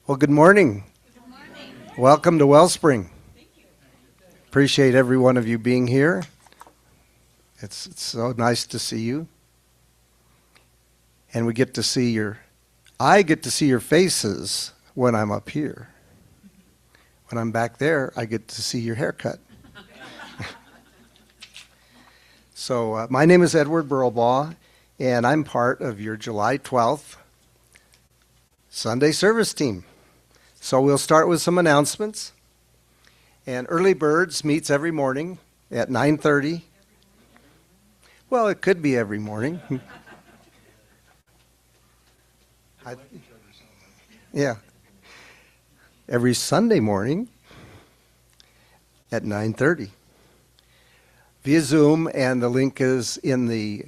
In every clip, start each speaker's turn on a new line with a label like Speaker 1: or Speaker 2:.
Speaker 1: Well, good morning.
Speaker 2: Good morning.
Speaker 1: Welcome to Wellspring. Appreciate every one of you being here. It's so nice to see you. And I get to see your faces when I'm up here. When I'm back there, I get to see your haircut. So my name is Edward Burlbaugh, and I'm part of your July 12th Sunday service team. So we'll start with some announcements. And Early Birds meets every morning at 9:30. Well, it could be every morning. Yeah. Every Sunday morning at 9:30 via Zoom, and the link is in the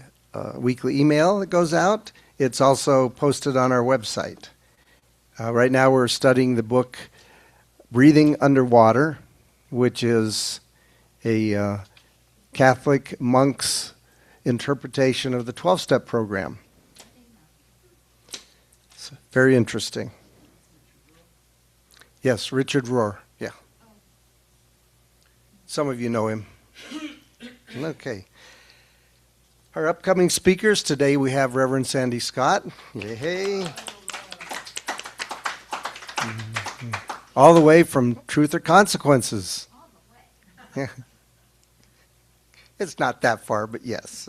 Speaker 1: weekly email that goes out. It's also posted on our website. Right now we're studying the book Breathing Underwater, which is a Catholic monk's interpretation of the 12-step program. It's very interesting. Yes, Richard Rohr. Yeah. Some of you know him. Okay. Our upcoming speakers today, we have Reverend Sandhi Scott. Yay. All the way from Truth or Consequences. Yeah. It's not that far, but yes.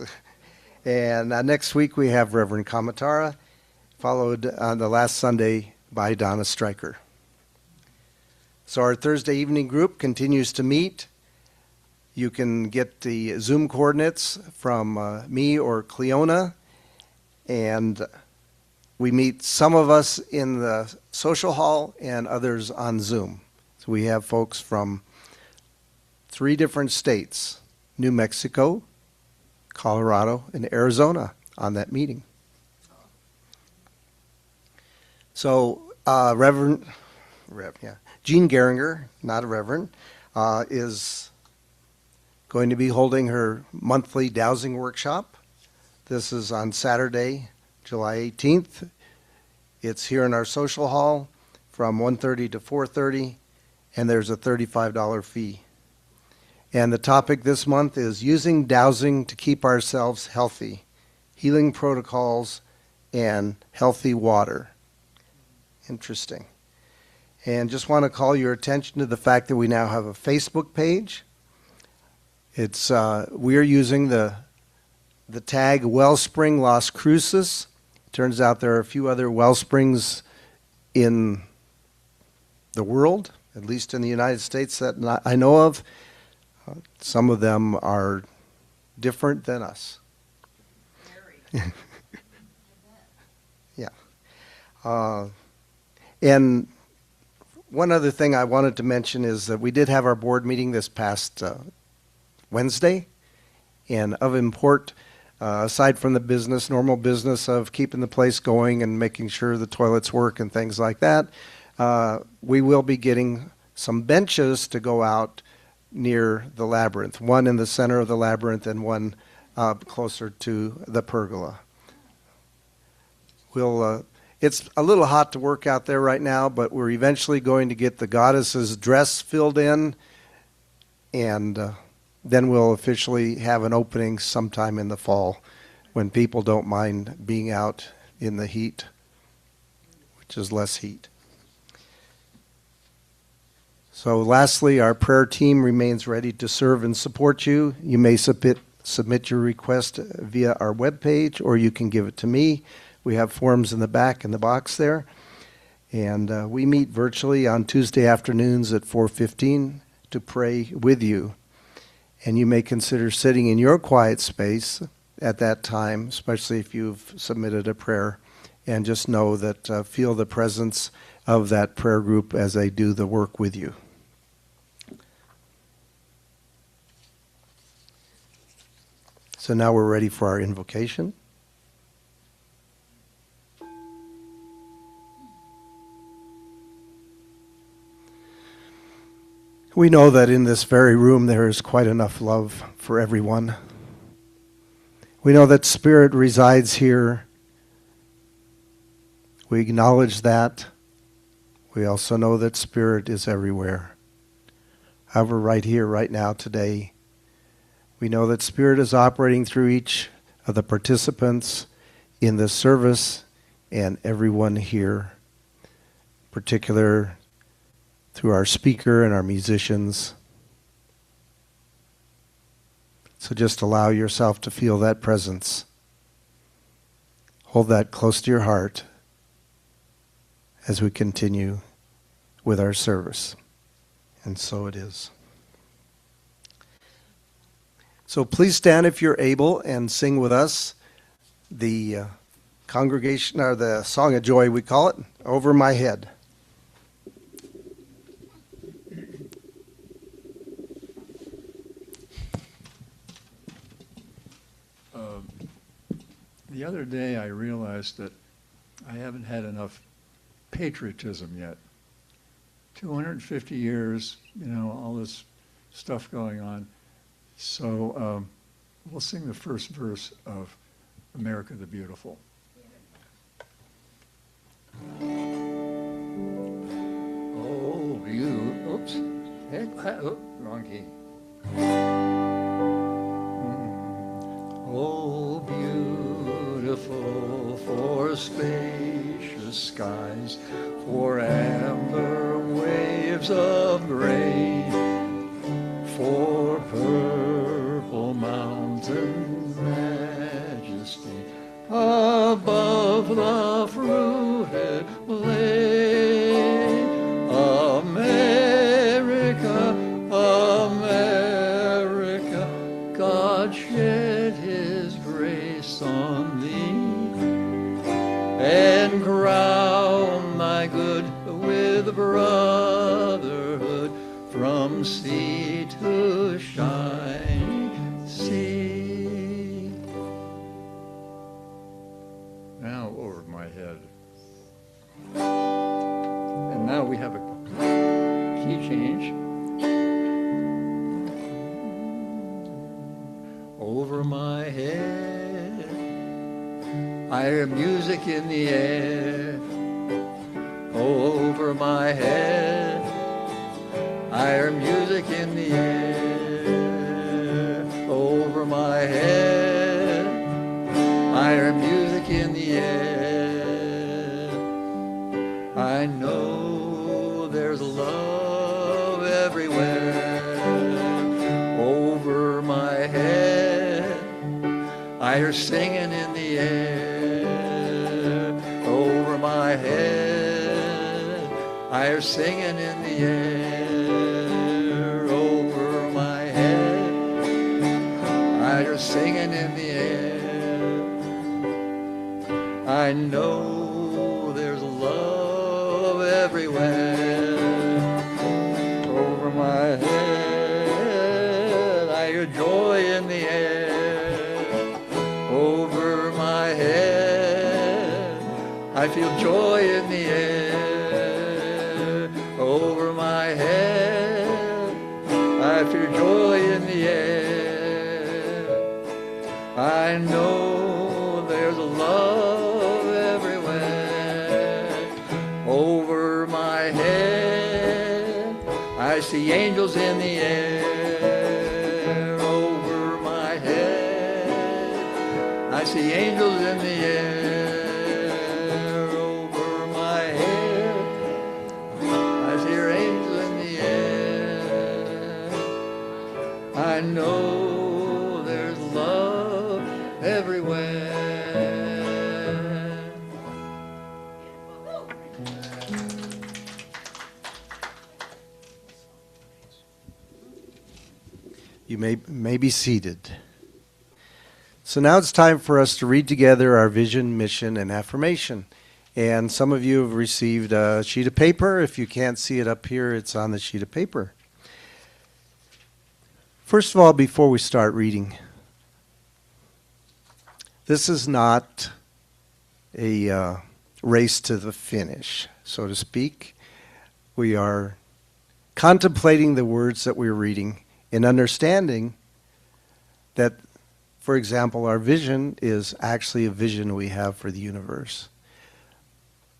Speaker 1: And next week we have Reverend Kamatara, followed on the last Sunday by Donna Stryker. So our Thursday evening group continues to meet. You can get the Zoom coordinates from me or Cleona, and we meet some of us in the social hall and others on Zoom. So we have folks from 3 different states, New Mexico, Colorado, and Arizona on that meeting. So Jean Geringer, not a reverend, is going to be holding her monthly dowsing workshop. This is on Saturday, July 18th. It's here in our social hall from 1:30 to 4:30, and there's a $35 fee. And the topic this month is using dowsing to keep ourselves healthy, healing protocols, and healthy water. Interesting. And just want to call your attention to the fact that we now have a Facebook page. It's we're using the tag Wellspring Las Cruces. Turns out there are a few other Wellsprings in the world, at least in the United States that I know of. Some of them are different than us.
Speaker 2: Very.
Speaker 1: Yeah. And one other thing I wanted to mention is that we did have our board meeting this past Wednesday, and of import, aside from the normal business of keeping the place going and making sure the toilets work and things like that, we will be getting some benches to go out near the labyrinth, one in the center of the labyrinth and one closer to the pergola. It's a little hot to work out there right now, but we're eventually going to get the goddess's dress filled in, and then we'll officially have an opening sometime in the fall when people don't mind being out in the heat, which is less heat. So lastly, our prayer team remains ready to serve and support you. You may submit your request via our webpage, or you can give it to me. We have forms in the back in the box there. And we meet virtually on Tuesday afternoons at 4:15 to pray with you. And you may consider sitting in your quiet space at that time, especially if you've submitted a prayer, and just know that feel the presence of that prayer group as they do the work with you. So now we're ready for our invocation. We know that in this very room there is quite enough love for everyone. We know that Spirit resides here. We acknowledge that. We also know that Spirit is everywhere. However, right here, right now, today, we know that Spirit is operating through each of the participants in this service and everyone here, in particular through our speaker and our musicians. So just allow yourself to feel that presence. Hold that close to your heart as we continue with our service. And so it is. So please stand if you're able and sing with us the congregation, or the Song of Joy, we call it, Over My Head.
Speaker 3: The other day I realized that I haven't had enough patriotism yet. 250 years, all this stuff going on. So we'll sing the first verse of America the Beautiful. Oh, oops. Wrong key. Oh, beautiful for spacious skies, for amber waves of gray, for purple mountain majesty above the fruited plain. America, America, God shed his grace on thee, and crown thy good with brotherhood from sea to shining sea. Now over my head. And now we have a key change. Over my head, I hear music in the air. Over my head, I hear music in the air. Over my head, I hear music in the air. I know there's love everywhere. Over my head, I hear singing in the air. Over my head, I hear singing in the air. Over my head, I hear singing in the air. I know there's love everywhere. Over my head, I hear joy in the air. Over my head, I feel joy in the air. Over my head, I feel joy in the air. I know there's love everywhere. Over my head, I see angels in the air. Over my head, I see angels in the air. Over my head, I see angels in the air. I know there's love everywhere.
Speaker 1: You may be seated. So now it's time for us to read together our vision, mission, and affirmation. And some of you have received a sheet of paper. If you can't see it up here, it's on the sheet of paper. First of all, before we start reading, this is not a race to the finish, so to speak. We are contemplating the words that we're reading and understanding that, for example, our vision is actually a vision we have for the universe.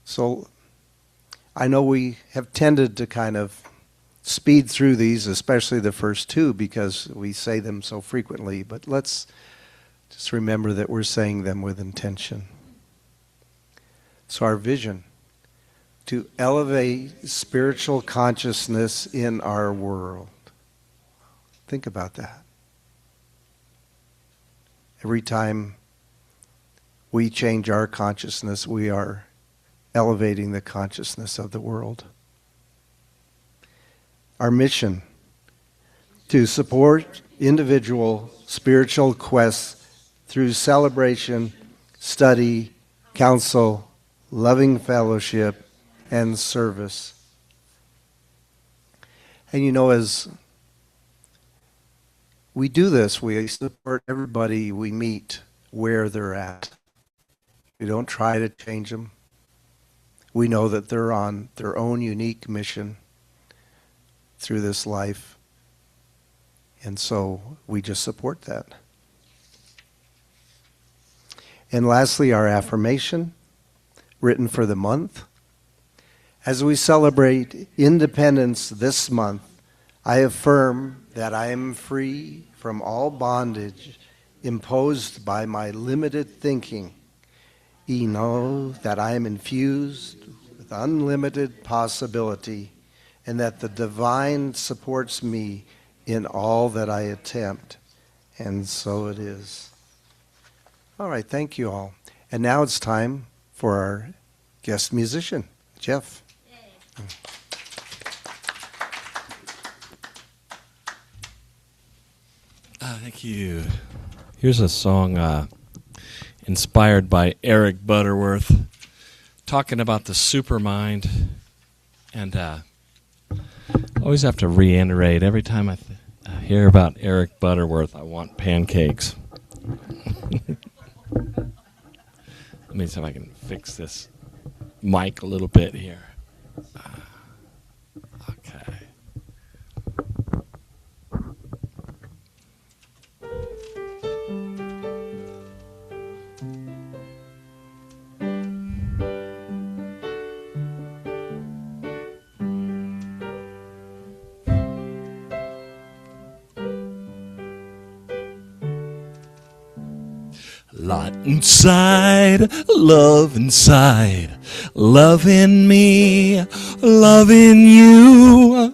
Speaker 1: So I know we have tended to kind of speed through these, especially the first two, because we say them so frequently, but let's just remember that we're saying them with intention. So our vision, to elevate spiritual consciousness in our world. Think about that. Every time we change our consciousness, we are elevating the consciousness of the world. Our mission, to support individual spiritual quests through celebration, study, counsel, loving fellowship, and service. And you know, as we do this, we support everybody we meet where they're at. We don't try to change them. We know that they're on their own unique mission through this life. And so we just support that. And lastly, our affirmation, written for the month. As we celebrate independence this month, I affirm that I am free from all bondage imposed by my limited thinking. Ye know that I am infused with unlimited possibility, and that the divine supports me in all that I attempt. And so it is. All right, thank you all. And now it's time for our guest musician, Jeff.
Speaker 4: Thank you. Here's a song inspired by Eric Butterworth, talking about the supermind. And always have to reiterate, every time I hear about Eric Butterworth, I want pancakes. Let me see if I can fix this mic a little bit here. Okay. Light inside, love inside, love in me, love in you.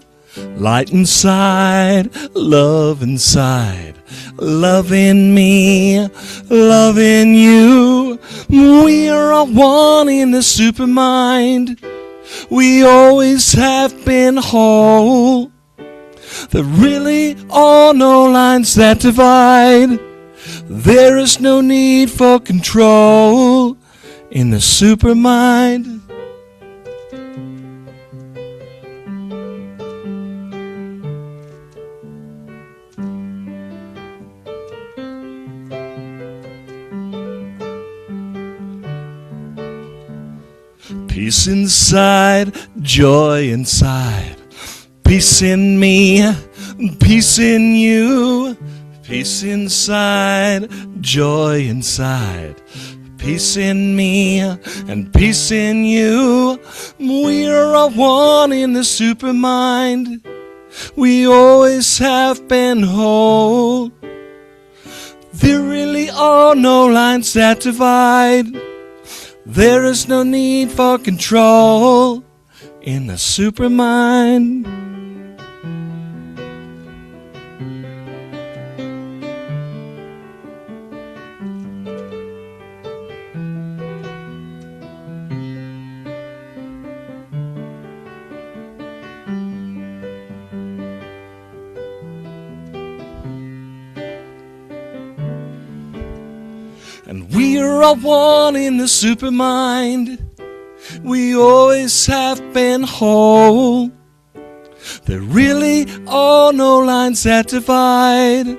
Speaker 4: Light inside, love inside, love in me, love in you. We are all one in the supermind. We always have been whole. There really are no lines that divide. There is no need for control in the supermind. Peace inside, joy inside, peace in me, peace in you. Peace inside, joy inside, peace in me and peace in you. We are all one in the supermind. We always have been whole. There really are no lines that divide. There is no need for control in the supermind. And we are all one in the supermind. We always have been whole. There really are no lines that divide.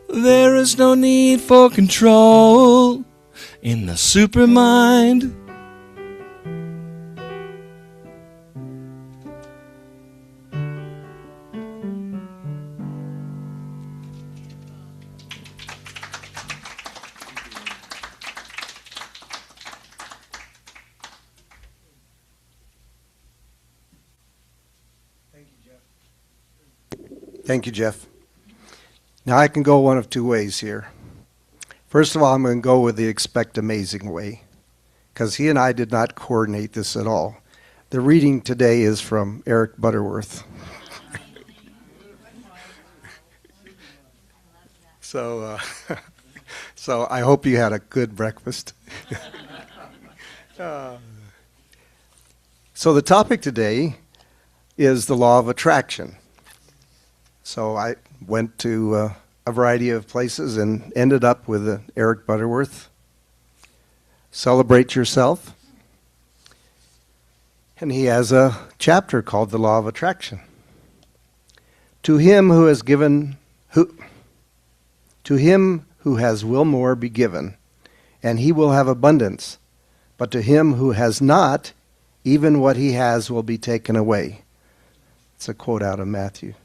Speaker 4: There is no need for control in the supermind.
Speaker 1: Thank you, Jeff. Now I can go one of two ways here. First of all, I'm going to go with the expect amazing way, because he and I did not coordinate this at all. The reading today is from Eric Butterworth. So I hope you had a good breakfast. So the topic today is the law of attraction. So I went to a variety of places and ended up with Eric Butterworth. Celebrate Yourself. And he has a chapter called The Law of Attraction. To him who has will more be given, and he will have abundance. But to him who has not, even what he has will be taken away. It's a quote out of Matthew.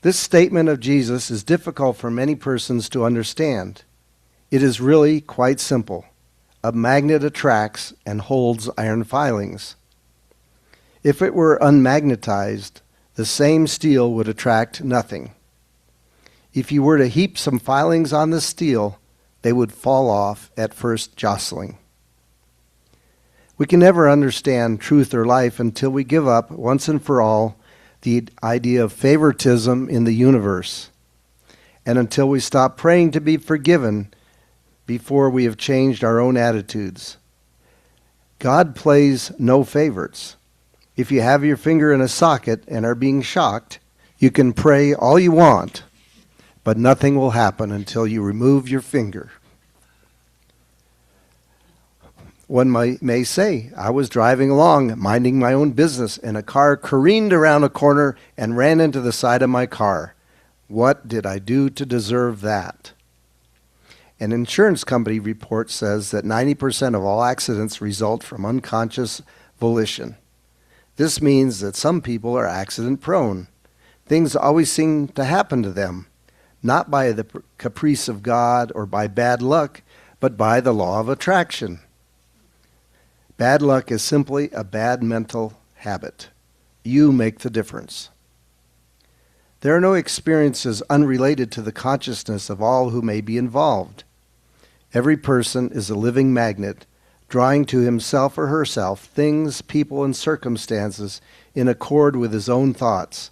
Speaker 1: This statement of Jesus is difficult for many persons to understand. It is really quite simple. A magnet attracts and holds iron filings. If it were unmagnetized, the same steel would attract nothing. If you were to heap some filings on the steel, they would fall off at first jostling. We can never understand truth or life until we give up, once and for all, the idea of favoritism in the universe, and until we stop praying to be forgiven before we have changed our own attitudes. God plays no favorites. If you have your finger in a socket and are being shocked, you can pray all you want, but nothing will happen until you remove your finger. One may say, I was driving along, minding my own business, and a car careened around a corner and ran into the side of my car. What did I do to deserve that? An insurance company report says that 90% of all accidents result from unconscious volition. This means that some people are accident prone. Things always seem to happen to them, not by the caprice of God or by bad luck, but by the law of attraction. Bad luck is simply a bad mental habit. You make the difference. There are no experiences unrelated to the consciousness of all who may be involved. Every person is a living magnet, drawing to himself or herself things, people, and circumstances in accord with his own thoughts.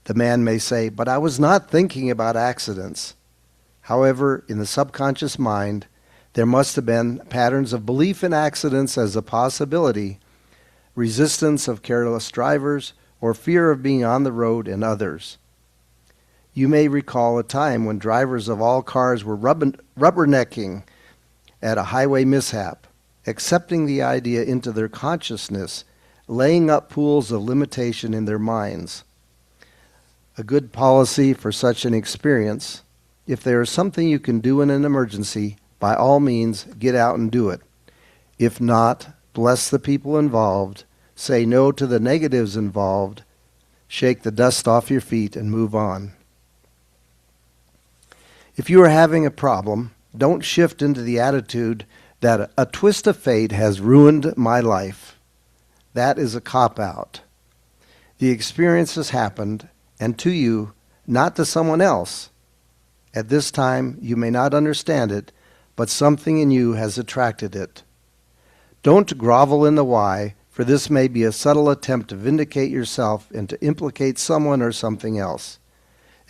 Speaker 1: The man may say, but I was not thinking about accidents. However, in the subconscious mind, there must have been patterns of belief in accidents as a possibility, resistance of careless drivers, or fear of being on the road and others. You may recall a time when drivers of all cars were rubbernecking at a highway mishap, accepting the idea into their consciousness, laying up pools of limitation in their minds. A good policy for such an experience: if there is something you can do in an emergency, by all means, get out and do it. If not, bless the people involved, say no to the negatives involved, shake the dust off your feet, and move on. If you are having a problem, don't shift into the attitude that a twist of fate has ruined my life. That is a cop-out. The experience has happened, and to you, not to someone else. At this time, you may not understand it, but something in you has attracted it. Don't grovel in the why, for this may be a subtle attempt to vindicate yourself and to implicate someone or something else.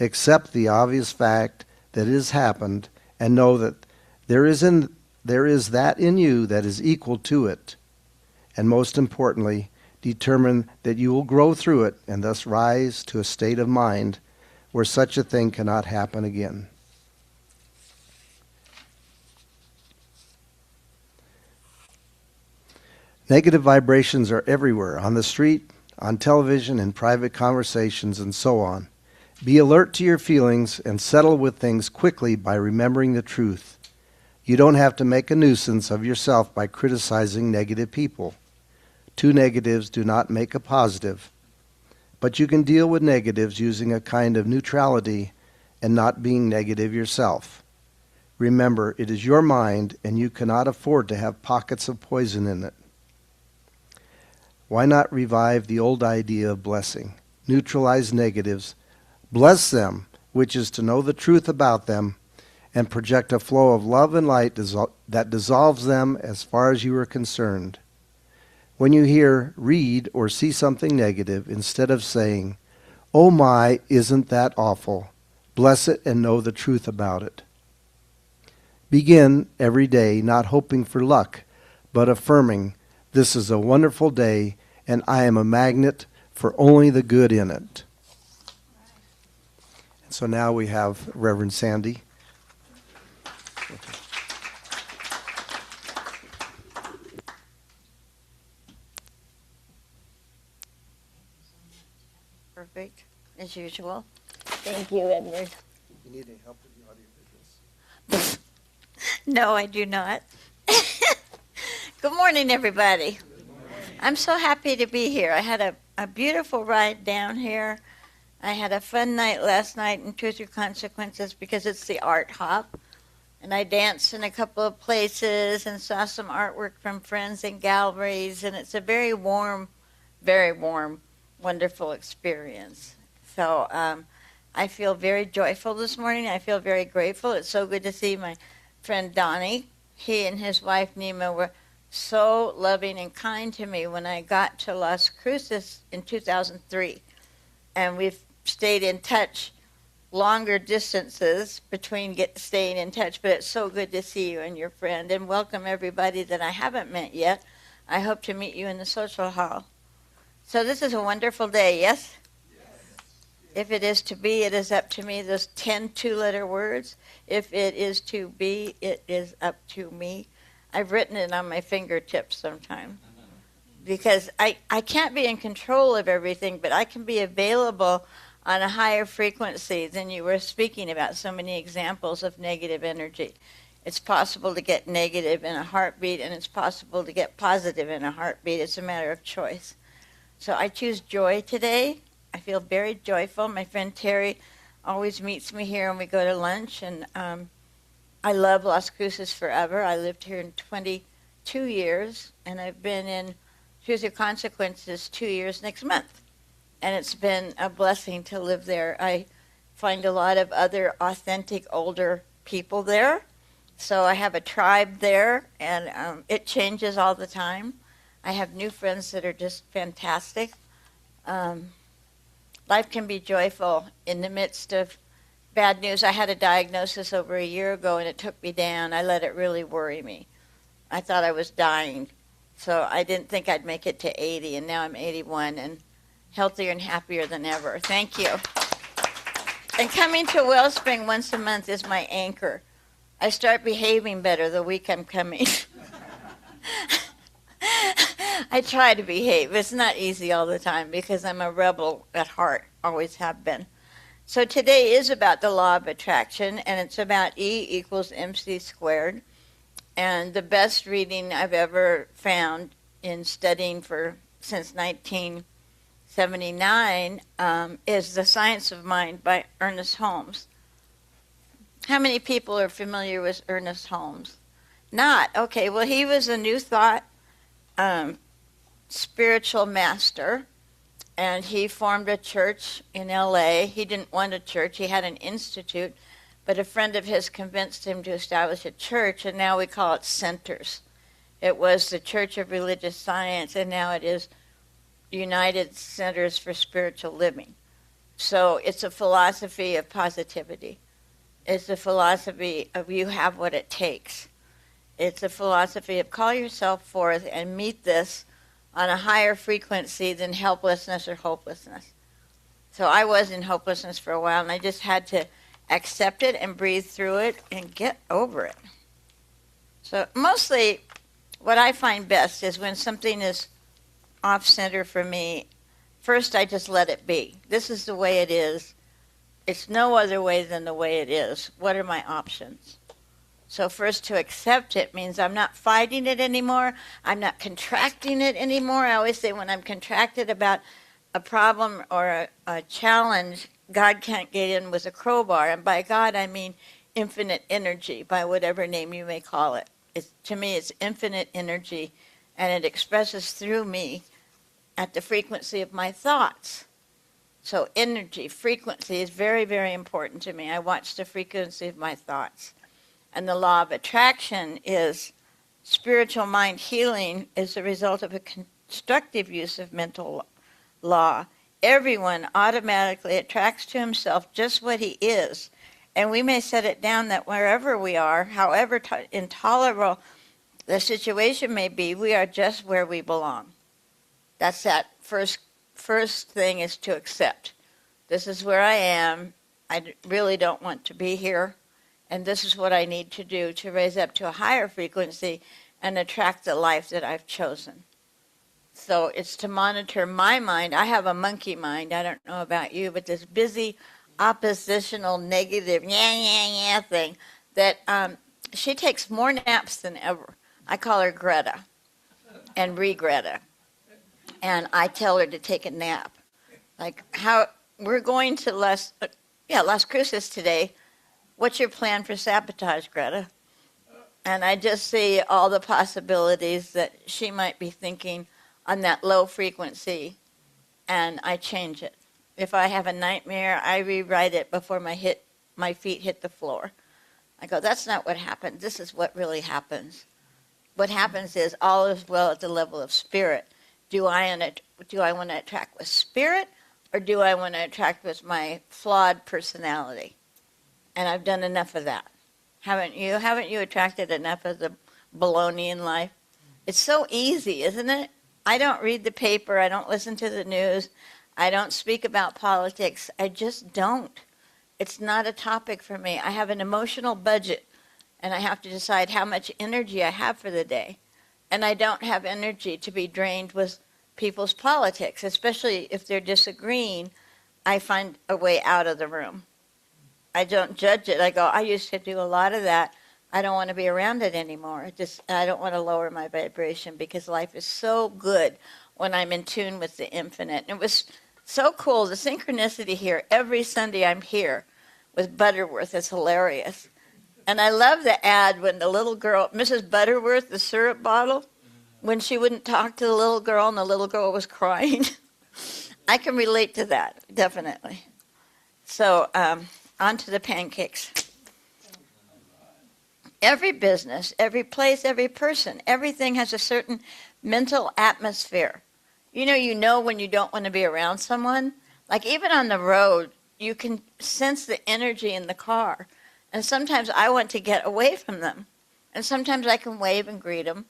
Speaker 1: Accept the obvious fact that it has happened and know that there is that in you that is equal to it. And most importantly, determine that you will grow through it and thus rise to a state of mind where such a thing cannot happen again. Negative vibrations are everywhere, on the street, on television, in private conversations, and so on. Be alert to your feelings and settle with things quickly by remembering the truth. You don't have to make a nuisance of yourself by criticizing negative people. Two negatives do not make a positive. But you can deal with negatives using a kind of neutrality and not being negative yourself. Remember, it is your mind, and you cannot afford to have pockets of poison in it. Why not revive the old idea of blessing? Neutralize negatives Bless them, which is to know the truth about them, and project a flow of love and light that dissolves them as far as you are concerned. When you hear, read, or see something negative, instead of saying, "Oh my, isn't that awful?" bless it and know the truth about it. Begin every day not hoping for luck, but affirming, "This is a wonderful day, and I am a magnet for only the good in it." And so now we have Reverend Sandhi.
Speaker 2: Perfect, as usual. Thank you, Edward.
Speaker 1: You need any help with the audio business?
Speaker 2: No, I do not. Good morning, everybody. I'm so happy to be here. I had a beautiful ride down here. I had a fun night last night in Truth or Consequences because it's the art hop. And I danced in a couple of places and saw some artwork from friends in galleries. And it's a very warm, wonderful experience. So I feel very joyful this morning. I feel very grateful. It's so good to see my friend Donnie. He and his wife Nima were so loving and kind to me when I got to Las Cruces in 2003. And we've stayed in touch longer distances between staying in touch, but it's so good to see you and your friend, and welcome everybody that I haven't met yet. I hope to meet you in the social hall. So this is a wonderful day, yes? If it is to be, it is up to me. Those 10 two-letter words. If it is to be, it is up to me. I've written it on my fingertips sometimes because I can't be in control of everything, but I can be available on a higher frequency than you were speaking about. So many examples of negative energy. It's possible to get negative in a heartbeat, and it's possible to get positive in a heartbeat. It's a matter of choice. So I choose joy today. I feel very joyful. My friend Terry always meets me here and we go to lunch. And I love Las Cruces forever. I lived here in 22 years, and I've been in Truth or Consequences 2 years next month. And it's been a blessing to live there. I find a lot of other authentic older people there. So I have a tribe there, and it changes all the time. I have new friends that are just fantastic. Life can be joyful in the midst of bad news. I had a diagnosis over a year ago, and it took me down. I let it really worry me. I thought I was dying, so I didn't think I'd make it to 80, and now I'm 81 and healthier and happier than ever. Thank you. And coming to Wellspring once a month is my anchor. I start behaving better the week I'm coming. I try to behave. It's not easy all the time because I'm a rebel at heart, always have been. So today is about the law of attraction, and it's about E equals MC squared. And the best reading I've ever found in studying since 1979 is The Science of Mind by Ernest Holmes. How many people are familiar with Ernest Holmes? Not. Okay, well, he was a New Thought spiritual master, and he formed a church in L.A. He didn't want a church. He had an institute, but a friend of his convinced him to establish a church, and now we call it centers. It was the Church of Religious Science, and now it is United Centers for Spiritual Living. So it's a philosophy of positivity. It's a philosophy of you have what it takes. It's a philosophy of call yourself forth and meet this on a higher frequency than helplessness or hopelessness. So I was in hopelessness for a while, and I just had to accept it and breathe through it and get over it. So mostly what I find best is when something is off-center for me, first I just let it be. This is the way it is. It's no other way than the way it is. What are my options? So first, to accept it means I'm not fighting it anymore. I'm not contracting it anymore. I always say when I'm contracted about a problem or a challenge, God can't get in with a crowbar. And by God, I mean infinite energy, by whatever name you may call it. To me, it's infinite energy, and it expresses through me at the frequency of my thoughts. So energy, frequency is very, very important to me. I watch the frequency of my thoughts. And the law of attraction is spiritual mind healing is the result of a constructive use of mental law. Everyone automatically attracts to himself just what he is. And we may set it down that wherever we are, however intolerable the situation may be, we are just where we belong. That's that first thing is to accept. This is where I am. I really don't want to be here. And this is what I need to do to raise up to a higher frequency and attract the life that I've chosen. So it's to monitor my mind. I have a monkey mind. I don't know about you, but this busy, oppositional, negative, thing that she takes more naps than ever. I call her Greta and Regreta. And I tell her to take a nap. Like, how we're going to Las Cruces today. What's your plan for sabotage, Greta? And I just see all the possibilities that she might be thinking on that low frequency, and I change it. If I have a nightmare, I rewrite it before my feet hit the floor. I go, that's not what happened. This is what really happens. What happens is all is well at the level of spirit. Do I want to attract with spirit, or do I want to attract with my flawed personality? And I've done enough of that. Haven't you? Haven't you attracted enough of the baloney in life? It's so easy, isn't it? I don't read the paper. I don't listen to the news. I don't speak about politics. I just don't. It's not a topic for me. I have an emotional budget, and I have to decide how much energy I have for the day. And I don't have energy to be drained with people's politics, especially if they're disagreeing. I find a way out of the room. I don't judge it. I go, I used to do a lot of that. I don't want to be around it anymore. I don't want to lower my vibration because life is so good when I'm in tune with the infinite. And it was so cool, the synchronicity here. Every Sunday I'm here with Butterworth. It's hilarious. And I love the ad when the little girl, Mrs. Butterworth, the syrup bottle, when she wouldn't talk to the little girl and the little girl was crying. I can relate to that, definitely. So on to the pancakes. Every business, every place, every person, everything has a certain mental atmosphere. You know when you don't want to be around someone. Like even on the road, you can sense the energy in the car. And sometimes I want to get away from them. And sometimes I can wave and greet them.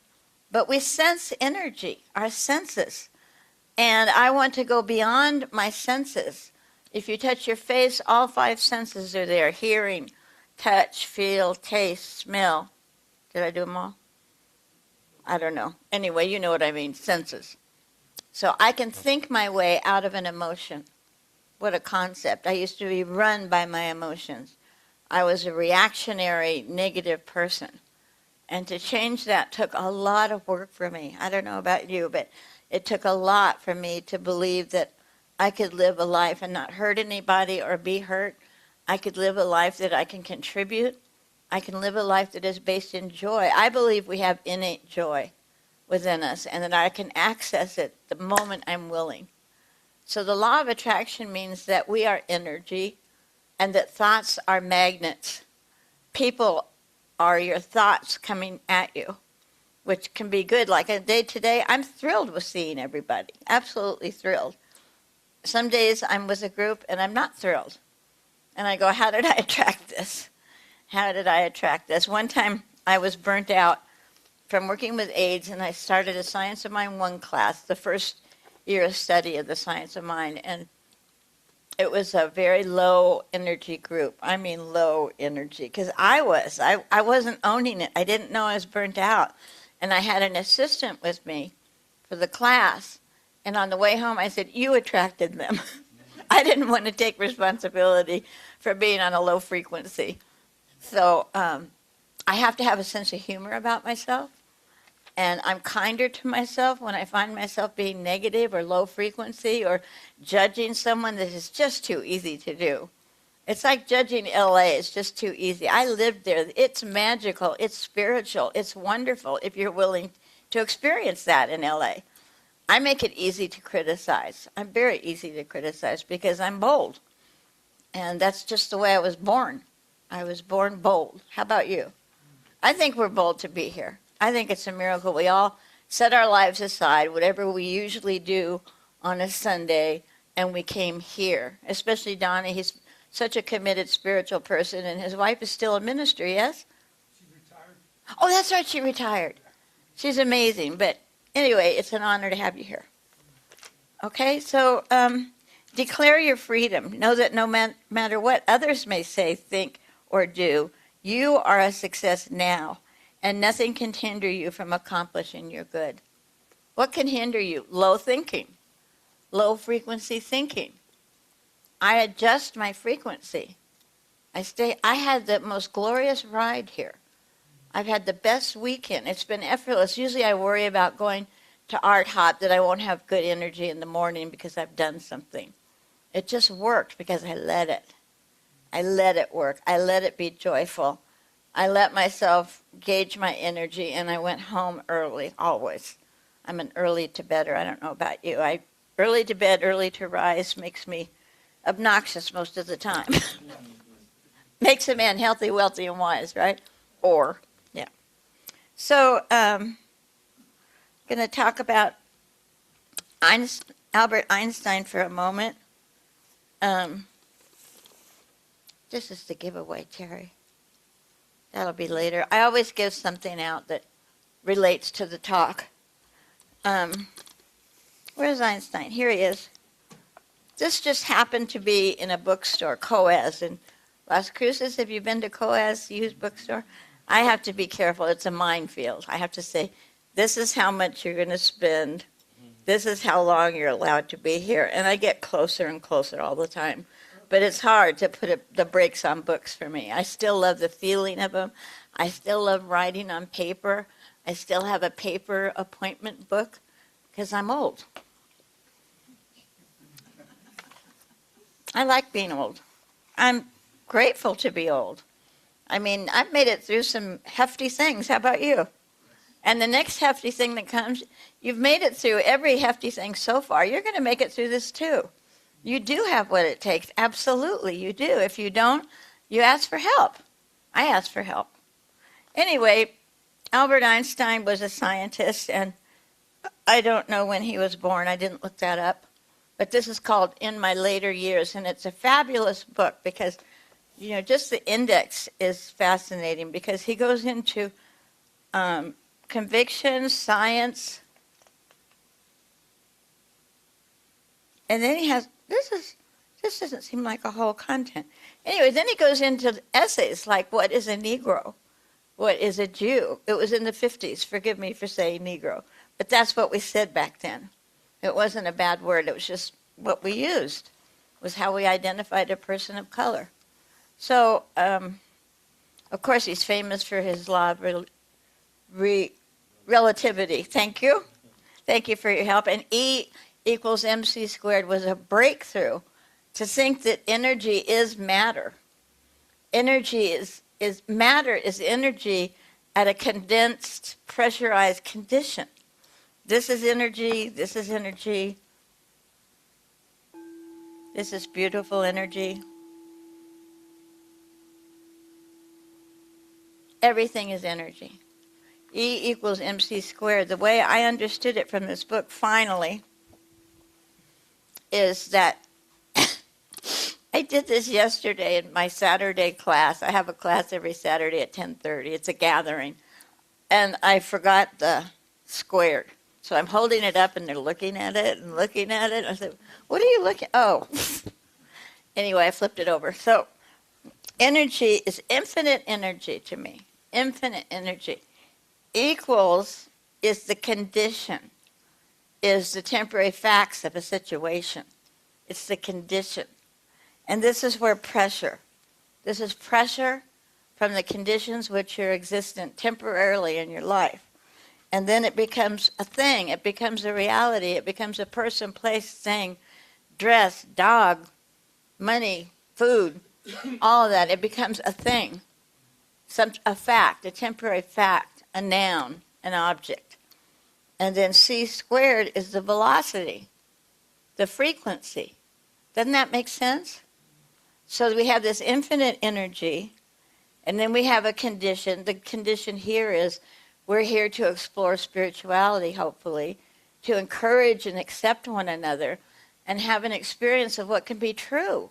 Speaker 2: But we sense energy, our senses. And I want to go beyond my senses. If you touch your face, all 5 senses are there. Hearing, touch, feel, taste, smell. Did I do them all? I don't know. Anyway, you know what I mean, senses. So I can think my way out of an emotion. What a concept. I used to be run by my emotions. I was a reactionary, negative person. And to change that took a lot of work for me. I don't know about you, but it took a lot for me to believe that I could live a life and not hurt anybody or be hurt. I could live a life that I can contribute. I can live a life that is based in joy. I believe we have innate joy within us and that I can access it the moment I'm willing. So the law of attraction means that we are energy and that thoughts are magnets. People are your thoughts coming at you, which can be good. Like a day today, I'm thrilled with seeing everybody, absolutely thrilled. Some days I'm with a group and I'm not thrilled. And I go, how did I attract this? How did I attract this? One time I was burnt out from working with AIDS, and I started a Science of Mind 1 class, the first year of study of the Science of Mind. And it was a very low energy group. I mean low energy, because I wasn't owning it. I didn't know I was burnt out. And I had an assistant with me for the class. And on the way home, I said, you attracted them. I didn't want to take responsibility for being on a low frequency. So I have to have a sense of humor about myself. And I'm kinder to myself when I find myself being negative or low frequency or judging someone that is just too easy to do. It's like judging LA. It's just too easy. I lived there. It's magical. It's spiritual. It's wonderful if you're willing to experience that in LA. I make it easy to criticize. I'm very easy to criticize because I'm bold. And that's just the way I was born. I was born bold. How about you? I think we're bold to be here. I think it's a miracle. We all set our lives aside, whatever we usually do on a Sunday, and we came here. Especially Donnie, he's such a committed spiritual person, and his wife is still in ministry, yes?
Speaker 5: She retired.
Speaker 2: Oh, that's right, she retired. She's amazing. But anyway, it's an honor to have you here. Okay, so declare your freedom. Know that no matter what others may say, think, or do, you are a success now, and nothing can hinder you from accomplishing your good. What can hinder you? Low thinking, low frequency thinking. I adjust my frequency. I had the most glorious ride here. I've had the best weekend. It's been effortless. Usually I worry about going to Art Hop that I won't have good energy in the morning because I've done something. It just worked because I let it. I let it work. I let it be joyful. I let myself gauge my energy, and I went home early, always. I'm an early to bedder. I don't know about you. Early to bed, early to rise makes me obnoxious most of the time. Makes a man healthy, wealthy, and wise, right? Or, yeah. So, going to talk about Albert Einstein for a moment. This is the giveaway, Terry. That'll be later. I always give something out that relates to the talk. Where's Einstein? Here he is. This just happened to be in a bookstore, Coas, in Las Cruces. Have you been to Coas used bookstore? I have to be careful. It's a minefield. I have to say, this is how much you're going to spend. This is how long you're allowed to be here. And I get closer and closer all the time. But it's hard to put the brakes on books for me. I still love the feeling of them. I still love writing on paper. I still have a paper appointment book because I'm old. I like being old. I'm grateful to be old. I mean, I've made it through some hefty things. How about you? And the next hefty thing that comes, you've made it through every hefty thing so far. You're going to make it through this too. You do have what it takes. Absolutely, you do. If you don't, you ask for help. I ask for help. Anyway, Albert Einstein was a scientist, and I don't know when he was born. I didn't look that up. But this is called In My Later Years, and it's a fabulous book because, you know, just the index is fascinating because he goes into conviction, science, and then he has, this doesn't seem like a whole content. Anyway, then he goes into essays like what is a Negro? What is a Jew? It was in the 50s. Forgive me for saying Negro. But that's what we said back then. It wasn't a bad word. It was just what we used. It was how we identified a person of color. So, of course, he's famous for his law of relativity. Thank you. Thank you for your help. And E equals mc squared was a breakthrough to think that energy is matter. Energy is matter is energy at a condensed, pressurized condition. This is energy, this is energy, this is beautiful energy. Everything is energy. E equals mc squared. The way I understood it from this book, finally, is that I did this yesterday in my Saturday class. I have a class every Saturday at 10:30. It's a gathering. And I forgot the squared. So I'm holding it up, and they're looking at it and looking at it. I said, what are you looking? Oh. Anyway, I flipped it over. So energy is infinite energy to me. Infinite energy. Equals is the condition, is the temporary facts of a situation. It's the condition. And this is where pressure. This is pressure from the conditions which are existent temporarily in your life. And then it becomes a thing. It becomes a reality. It becomes a person, place, thing, dress, dog, money, food, all of that. It becomes a thing, a fact, a temporary fact, a noun, an object. And then c squared is the velocity, the frequency. Doesn't that make sense? So we have this infinite energy, and then we have a condition. The condition here is we're here to explore spirituality, hopefully, to encourage and accept one another, and have an experience of what can be true.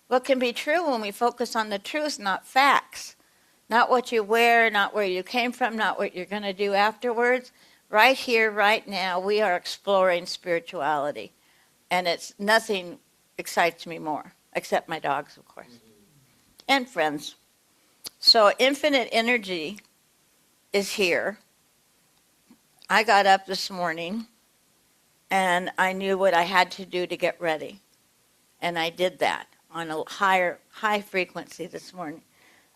Speaker 2: What can be true when we focus on the truth, not facts. Not what you wear, not where you came from, not what you're going to do afterwards. Right here, right now, we are exploring spirituality. And it's nothing excites me more, except my dogs, of course, and friends. So infinite energy is here. I got up this morning, and I knew what I had to do to get ready. And I did that on a high frequency this morning.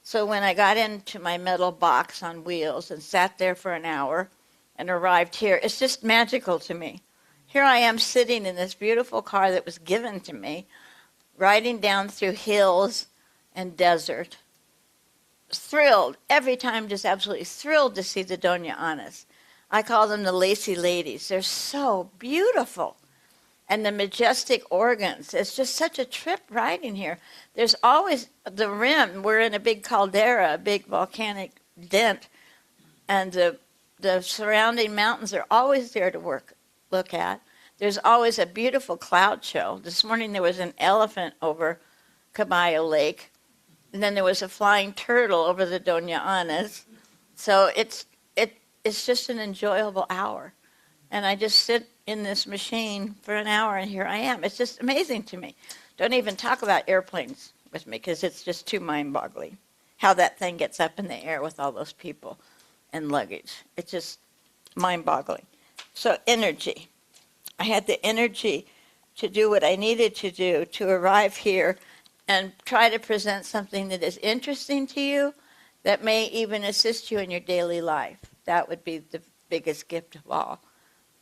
Speaker 2: So when I got into my metal box on wheels and sat there for an hour and arrived here, it's just magical to me. Here I am sitting in this beautiful car that was given to me, riding down through hills and desert. Thrilled, every time just absolutely thrilled to see the Doña Anas. I call them the lacy ladies. They're so beautiful. And the majestic organs. It's just such a trip riding here. There's always the rim. We're in a big caldera, a big volcanic dent. And the surrounding mountains are always there to look at. There's always a beautiful cloud show. This morning there was an elephant over Caballo Lake. And then there was a flying turtle over the Doña Anas. So it's just an enjoyable hour. And I just sit in this machine for an hour, and here I am. It's just amazing to me. Don't even talk about airplanes with me, because it's just too mind-boggling how that thing gets up in the air with all those people and luggage. It's just mind-boggling. So energy. I had the energy to do what I needed to do to arrive here and try to present something that is interesting to you, that may even assist you in your daily life. That would be the biggest gift of all.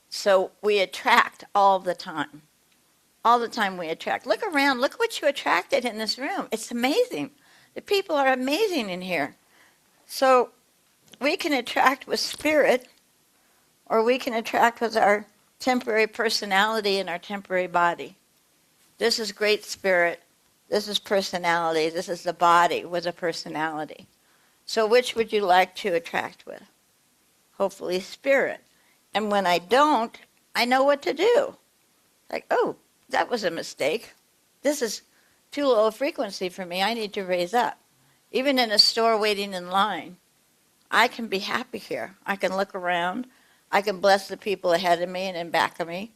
Speaker 2: So we attract all the time. All the time we attract. Look around. Look what you attracted in this room. It's amazing. The people are amazing in here. So we can attract with spirit, or we can attract with our temporary personality and our temporary body. This is great spirit. This is personality. This is the body with a personality. So which would you like to attract with? Hopefully spirit. And when I don't, I know what to do. Like, oh, that was a mistake. This is too low a frequency for me. I need to raise up. Even in a store waiting in line, I can be happy here. I can look around. I can bless the people ahead of me and in back of me.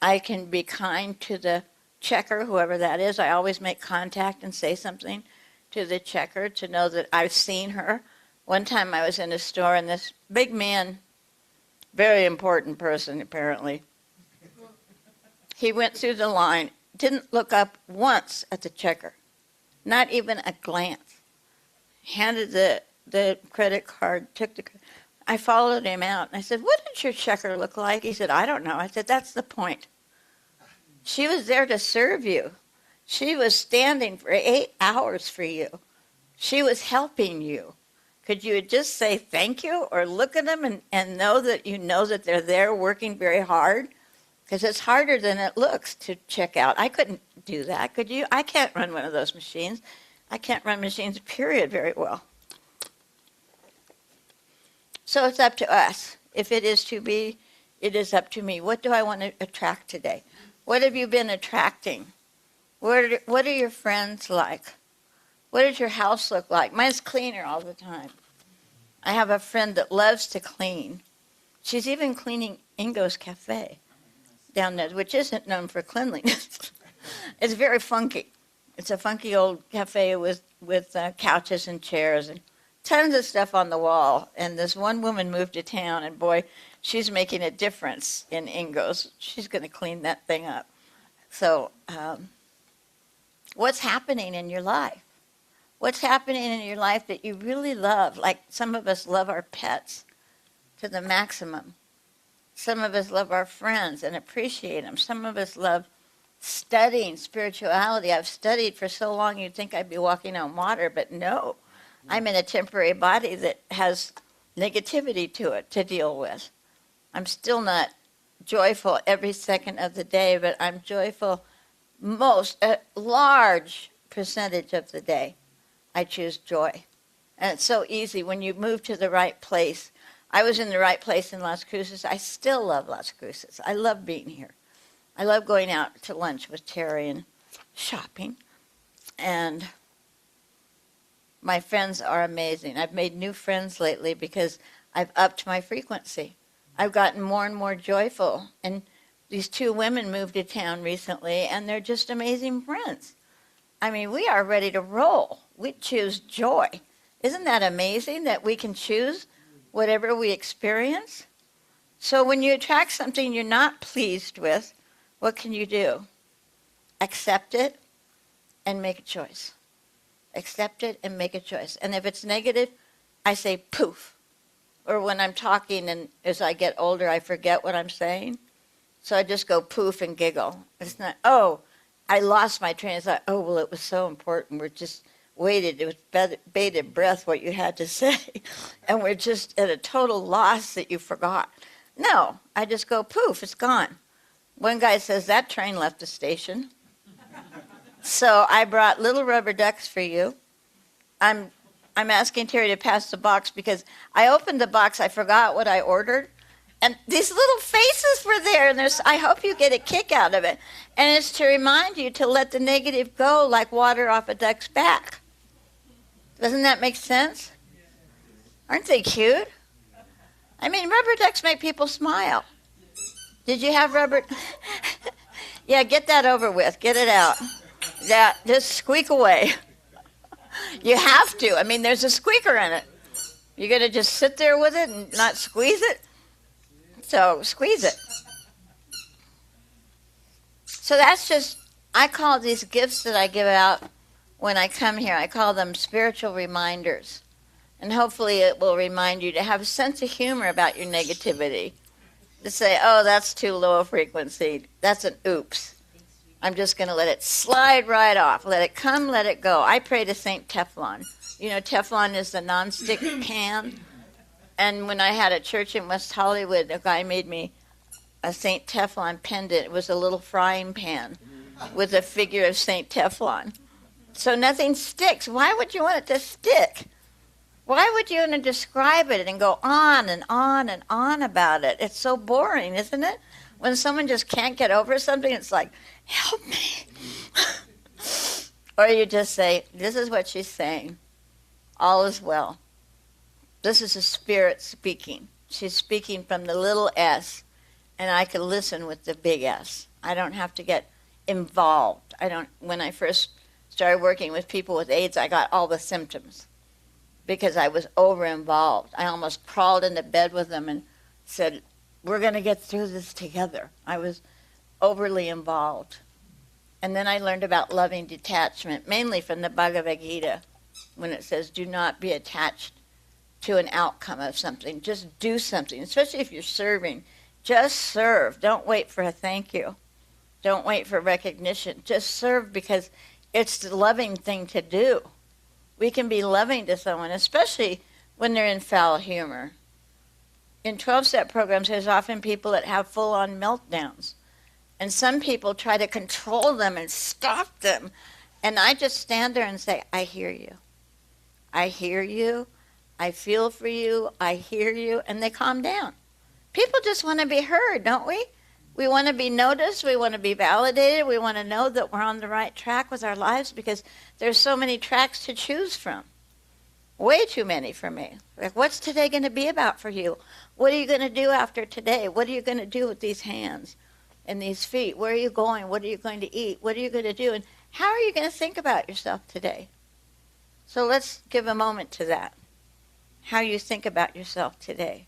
Speaker 2: I can be kind to the checker, whoever that is. I always make contact and say something to the checker to know that I've seen her. One time I was in a store, and this big man, very important person apparently, he went through the line, didn't look up once at the checker, not even a glance. Handed the credit card, I followed him out, and I said, what did your checker look like? He said, I don't know. I said, that's the point. She was there to serve you. She was standing for 8 hours for you. She was helping you. Could you just say thank you, or look at them and know that they're there working very hard? Because it's harder than it looks to check out. I couldn't do that. Could you? I can't run one of those machines. I can't run machines, period, very well. So it's up to us. If it is to be, it is up to me. What do I want to attract today? What have you been attracting? What are your friends like? What does your house look like? Mine's cleaner all the time. I have a friend that loves to clean. She's even cleaning Ingo's Cafe down there, which isn't known for cleanliness. It's very funky. It's a funky old cafe with couches and chairs and tons of stuff on the wall. And this one woman moved to town, and boy, she's making a difference in Ingo's. She's going to clean that thing up. So what's happening in your life? What's happening in your life that you really love? Like some of us love our pets to the maximum. Some of us love our friends and appreciate them. Some of us love studying spirituality. I've studied for so long you'd think I'd be walking on water, but no. I'm in a temporary body that has negativity to it to deal with. I'm still not joyful every second of the day, but I'm joyful a large percentage of the day. I choose joy. And it's so easy when you move to the right place. I was in the right place in Las Cruces. I still love Las Cruces. I love being here. I love going out to lunch with Terry and shopping. And my friends are amazing. I've made new friends lately because I've upped my frequency. I've gotten more and more joyful. And these two women moved to town recently, and they're just amazing friends. I mean, we are ready to roll. We choose joy. Isn't that amazing that we can choose whatever we experience? So when you attract something you're not pleased with, what can you do? Accept it and make a choice. Accept it and make a choice. And if it's negative, I say poof. Or when I'm talking and as I get older, I forget what I'm saying. So I just go poof and giggle. It's not, oh, I lost my train of thought. Oh, well, it was so important. We're just waited. It was bated breath what you had to say. And we're just at a total loss that you forgot. No, I just go poof, it's gone. One guy says, that train left the station. So I brought little rubber ducks for you. I'm asking Terry to pass the box because I opened the box, I forgot what I ordered. And these little faces were there, and I hope you get a kick out of it. And it's to remind you to let the negative go like water off a duck's back. Doesn't that make sense? Aren't they cute? I mean, rubber ducks make people smile. Did you have rubber? Yeah, get that over with. Get it out. Yeah, just squeak away. You have to. I mean, there's a squeaker in it. You're going to just sit there with it and not squeeze it? So squeeze it. So that's just, I call these gifts that I give out when I come here, I call them spiritual reminders. And hopefully it will remind you to have a sense of humor about your negativity. To say, oh, that's too low a frequency. That's an oops. I'm just going to let it slide right off. Let it come, let it go. I pray to Saint Teflon. You know, Teflon is the nonstick pan. And when I had a church in West Hollywood, a guy made me a Saint Teflon pendant. It was a little frying pan with a figure of Saint Teflon. So nothing sticks. Why would you want it to stick? Why would you want to describe it and go on and on and on about it? It's so boring, isn't it? When someone just can't get over something, it's like, help me. Or you just say, this is what she's saying. All is well. This is a spirit speaking. She's speaking from the little s, and I can listen with the big S. I don't have to get involved. When I first started working with people with AIDS, I got all the symptoms because I was over-involved. I almost crawled into bed with them and said, we're going to get through this together. I was overly involved. And then I learned about loving detachment, mainly from the Bhagavad Gita, when it says, do not be attached to an outcome of something. Just do something, especially if you're serving. Just serve. Don't wait for a thank you. Don't wait for recognition. Just serve because it's the loving thing to do. We can be loving to someone, especially when they're in foul humor. In 12-step programs, there's often people that have full-on meltdowns. And some people try to control them and stop them. And I just stand there and say, I hear you. I hear you. I feel for you. I hear you. And they calm down. People just want to be heard, don't we? We want to be noticed. We want to be validated. We want to know that we're on the right track with our lives because there's so many tracks to choose from. Way too many for me. Like, what's today going to be about for you? What are you going to do after today? What are you going to do with these hands and these feet? Where are you going? What are you going to eat? What are you going to do? And how are you going to think about yourself today? So let's give a moment to that. How you think about yourself today.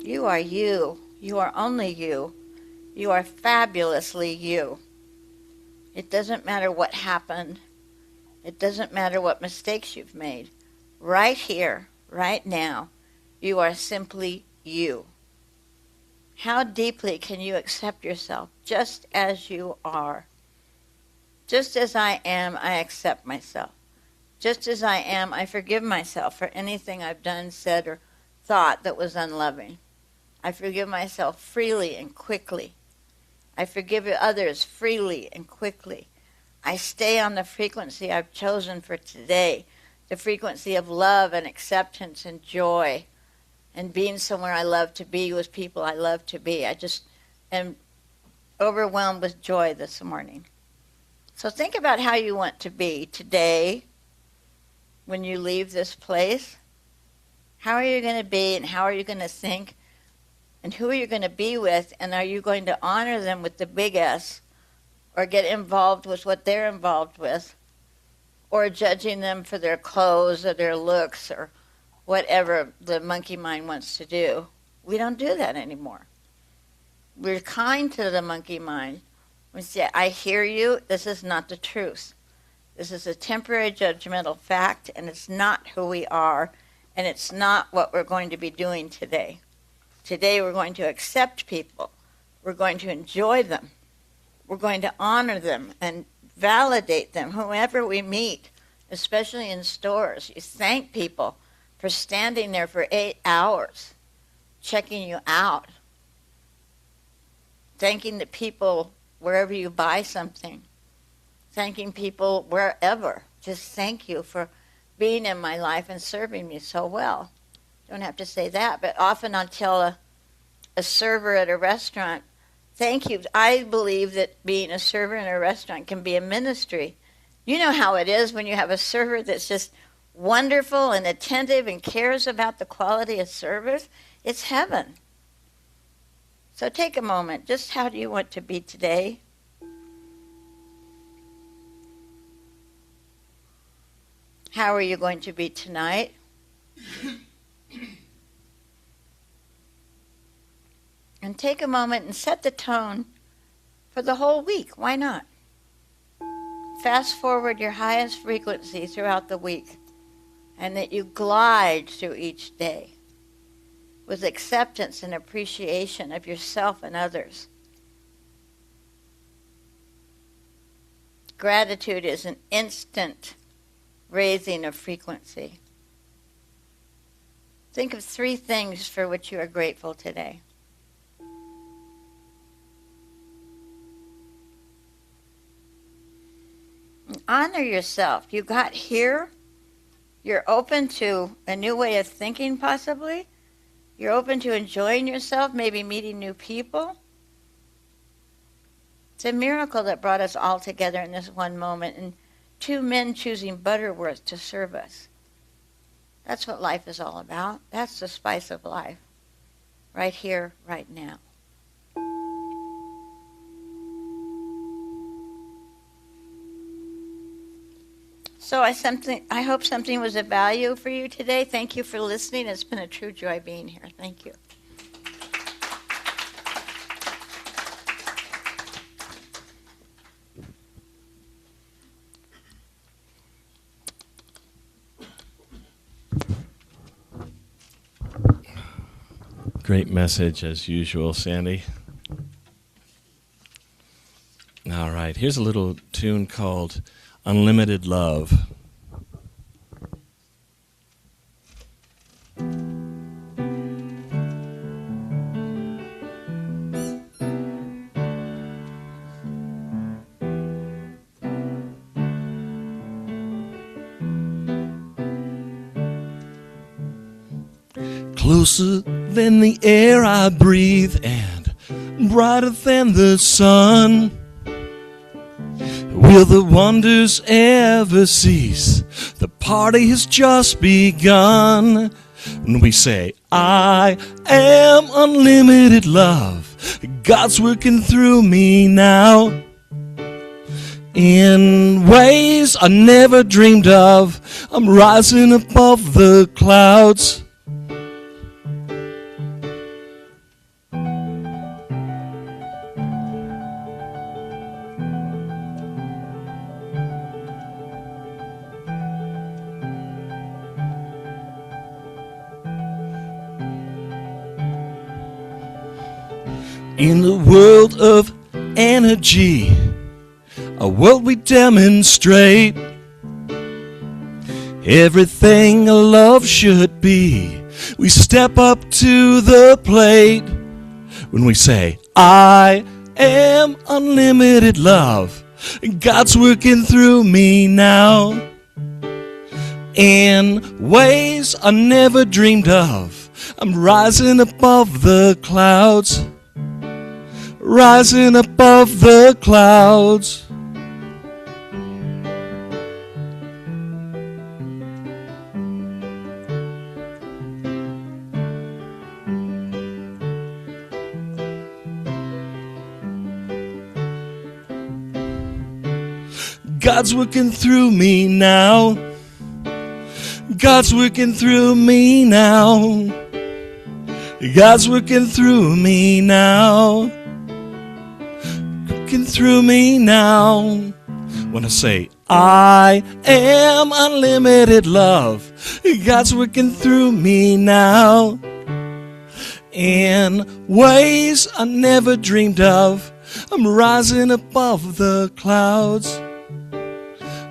Speaker 2: You are you. You are only you. You are fabulously you. It doesn't matter what happened. It doesn't matter what mistakes you've made. Right here, right now, you are simply you. How deeply can you accept yourself just as you are? Just as I am, I accept myself. Just as I am, I forgive myself for anything I've done, said, or thought that was unloving. I forgive myself freely and quickly. I forgive others freely and quickly. I stay on the frequency I've chosen for today, the frequency of love and acceptance and joy and being somewhere I love to be with people I love to be. I just am overwhelmed with joy this morning. So think about how you want to be today when you leave this place. How are you going to be, and how are you going to think, and who are you going to be with, and are you going to honor them with the big S, or get involved with what they're involved with, or judging them for their clothes or their looks or whatever the monkey mind wants to do? We don't do that anymore. We're kind to the monkey mind. We say, I hear you, this is not the truth. This is a temporary judgmental fact, and it's not who we are, and it's not what we're going to be doing today. Today we're going to accept people. We're going to enjoy them. We're going to honor them and validate them, whoever we meet, especially in stores. You thank people for standing there for 8 hours, checking you out, thanking the people wherever you buy something, thanking people wherever. Just thank you for being in my life and serving me so well. Don't have to say that, but often I'll tell a server at a restaurant, thank you. I believe that being a server in a restaurant can be a ministry. You know how it is when you have a server that's just wonderful and attentive and cares about the quality of service. It's heaven. So take a moment. Just how do you want to be today? How are you going to be tonight? And take a moment and set the tone for the whole week. Why not? Fast forward your highest frequency throughout the week, and that you glide through each day with acceptance and appreciation of yourself and others. Gratitude is an instant raising of frequency. Think of 3 things for which you are grateful today. And honor yourself. You got here. You're open to a new way of thinking, possibly. You're open to enjoying yourself, maybe meeting new people. It's a miracle that brought us all together in this one moment, and 2 men choosing Butterworth to serve us. That's what life is all about. That's the spice of life. Right here, right now. So I hope something was of value for you today. Thank you for listening. It's been a true joy being here. Thank you.
Speaker 4: Great message as usual, Sandy. All right, here's a little tune called Unlimited Love. Closer than the air I breathe and brighter than the sun. Will the wonders ever cease? The party has just begun. And we say, I am unlimited love. God's working through me now in ways I never dreamed of. I'm rising above the clouds. In the world of energy, a world we demonstrate, everything a love should be. We step up to the plate when we say, I am unlimited love. God's working through me now in ways I never dreamed of. I'm rising above the clouds, rising above the clouds. God's working through me now. God's working through me now. God's working through me now. Working through me now. When I say, I am unlimited love, God's working through me now in ways I never dreamed of. I'm rising above the clouds,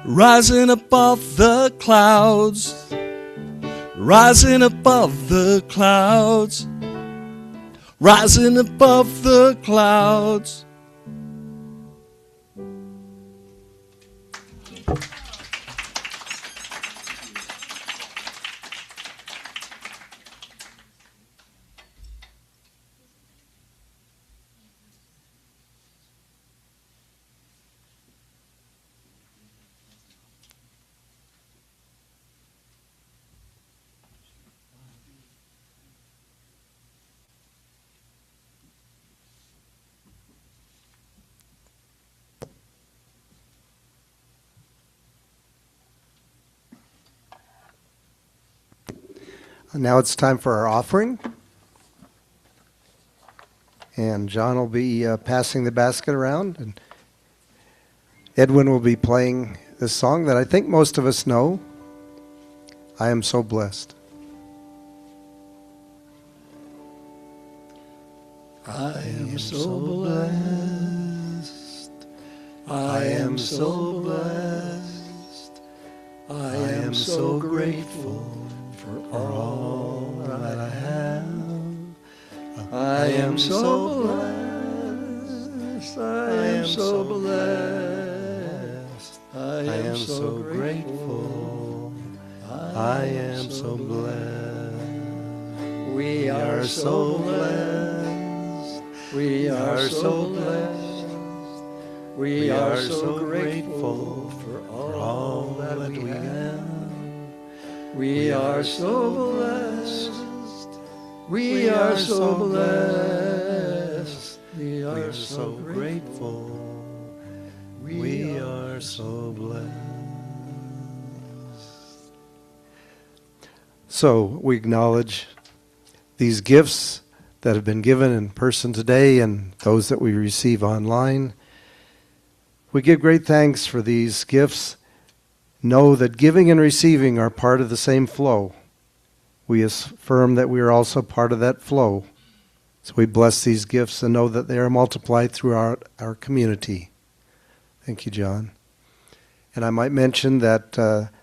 Speaker 4: rising above the clouds, rising above the clouds, rising above the clouds.
Speaker 1: Now it's time for our offering. And John will be passing the basket around. And Edwin will be playing this song that I think most of us know. I am so blessed.
Speaker 3: I am so blessed. I am so blessed. I am so grateful for all that I have. I am so blessed. I am so blessed. I am so grateful. I am so blessed. We are so blessed. We are so blessed. We are so grateful for all that we have. We are so blessed. We are so blessed. We are so grateful. We are so blessed.
Speaker 1: So we acknowledge these gifts that have been given in person today and those that we receive online. We give great thanks for these gifts. Know that giving and receiving are part of the same flow. We affirm that we are also part of that flow. So we bless these gifts and know that they are multiplied throughout our community. Thank you, John. And I might mention that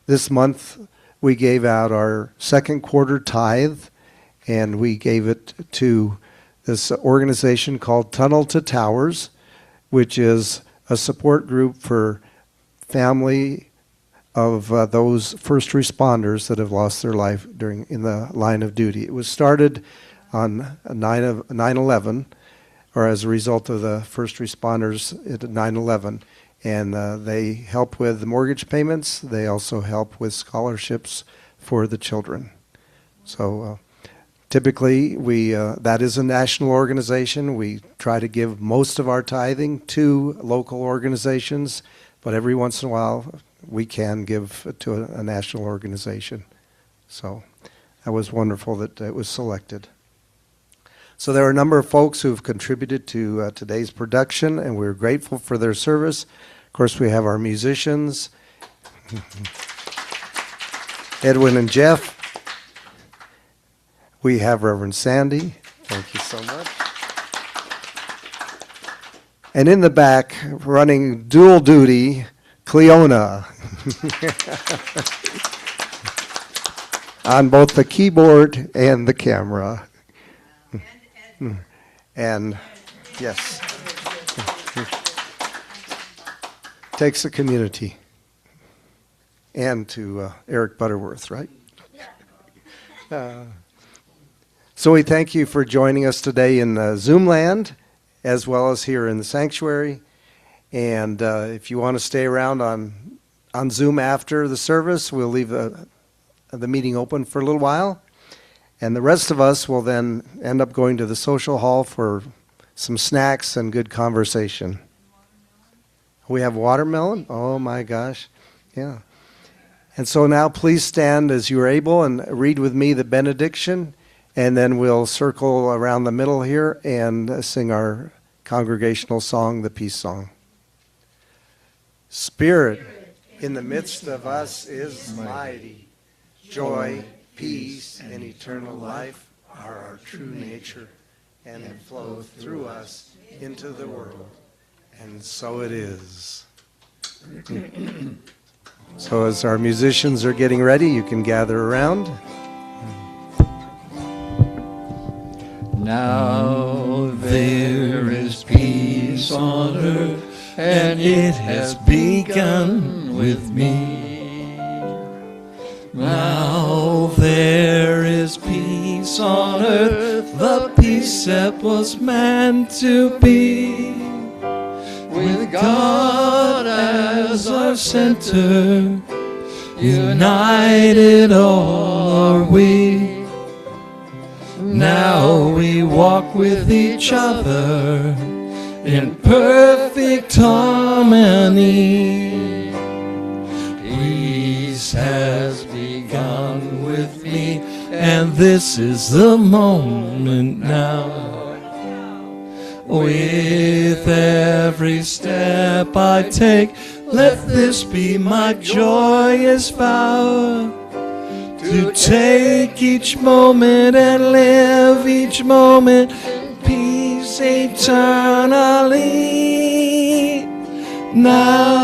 Speaker 1: this month we gave out our second quarter tithe, and we gave it to this organization called Tunnel to Towers, which is a support group for family of those first responders that have lost their life in the line of duty. It was started on 9/11, or as a result of the first responders at 9/11, and they help with the mortgage payments. They also help with scholarships for the children. So typically, that is a national organization. We try to give most of our tithing to local organizations, but every once in a while, we can give to a national organization. So that was wonderful that it was selected. So there are a number of folks who've contributed to today's production, and we're grateful for their service. Of course, we have our musicians, Edwin and Jeff. We have Reverend Sandhi. Thank you so much. And in the back, running dual duty, Cleona. on both the keyboard and the camera. And yes, takes a community. And to Eric Butterworth, right? So we thank you for joining us today in Zoom land, as well as here in the sanctuary. And if you want to stay around on Zoom after the service, we'll leave the meeting open for a little while. And the rest of us will then end up going to the social hall for some snacks and good conversation. We have watermelon? Oh my gosh. Yeah. And so now please stand as you are able and read with me the benediction, and then we'll circle around the middle here and sing our congregational song, the peace song. Spirit in the midst of us is mighty. Joy, peace, and eternal life are our true nature and flow through us into the world. And so it is. So as our musicians are getting ready, you can gather around.
Speaker 3: Now there is peace on earth, and it has begun with me.
Speaker 4: Now there is peace on earth, the peace that was meant to be. With God as our center, united all are we. Now we walk with each other in perfect harmony. Peace has begun with me, and this is the moment now. With every step I take, let this be my joyous vow, to take each moment and live each moment in peace eternally. Now